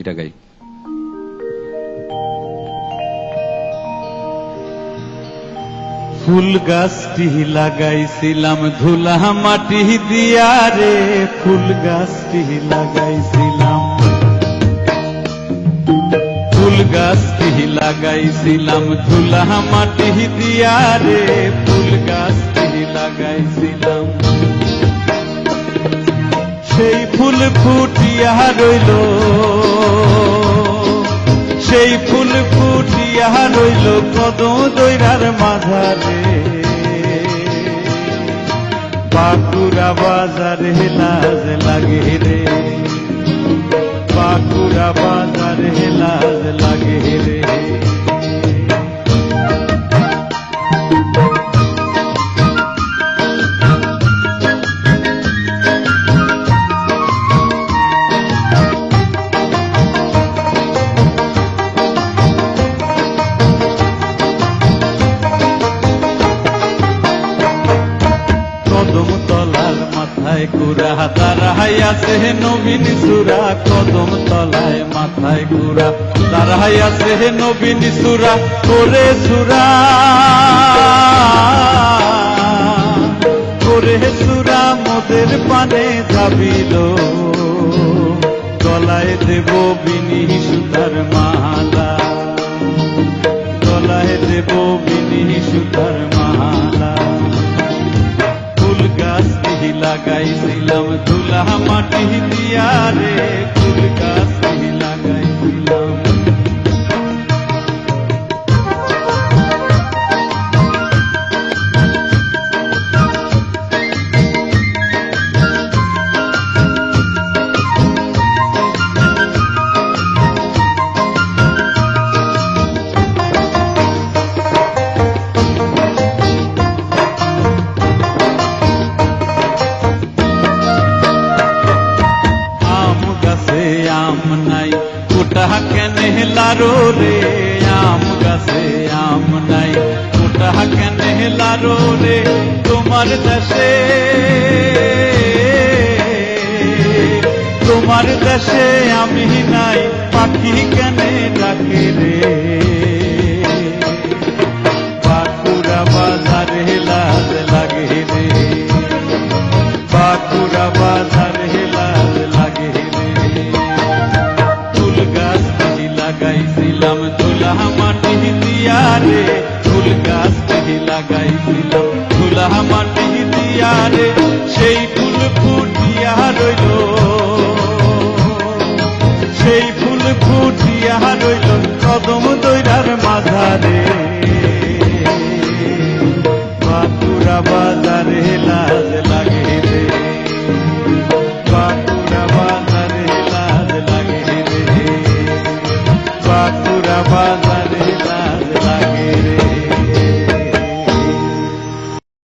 এটা গাই। ফুল গাছটি লাগাইছিলাম ধুলা মাটি দিয়া রে, ফুল গাছটি লাগাইছিলাম, ফুল গাছটি লাগাইছিলাম ধুলা মাটি দিয়া রে, ফুল গাছটি লাগাইছিলাম। সেই ফুল ফুটিয়া রইল, সেই ফুল ফুটিয়া রইল কদম দৈরার মাঝারে, বাঁকুড়া বাজারে লাজ লাগে রে, বাঁকুড়া বাজারে লাজ লাগে রে। কদম তলার মাথায় কুড়া দাঁড়াইয়াছে নবীন সুরা, কদম তলায় মাথায় কুড়া দাঁড়াইয়াছে নবীন সুরা, করে সুরা, করে সুরা মোদের পানে যাবিল, গলায় দেব বিনি সুতার মালা, গলায় দেব বিনি সুতার মালা। ফুল গাছটি লাগাইছিলাম ধুলা মাটি দিয়া রে, ফুল গাছটি লাগাইছিলাম। আম নাই ওটা কেনে লারো রে, আম গাছে আম নাই ওটা কেনে লারো রে, তোমার দেশে, তোমার দেশে আমি নাই পাখি কেনে ডাকে রে, বাঁকুড়া বাজারে লাজ লাগে রে, বাঁকুড়া বাজারে লাজ লাগে রে। ফুল গাছটি লাগাইছিলাম ধুলা মাটি দিয়া রে, ফুল গাছটি লাগাইছিলাম ধুলা মাটি দিয়া রে, সেই ফুল ফুটিয়া রইল, সেই ফুল ফুটিয়া রইল কদম দৈরার মাঝারে, বাঁকুড়া বাজারে লাজ লাগে রে, বাঁকুড়া বাজারে লাজ লাগে রে, বাঁকুড়া বাজারে লাজ লাগে রে।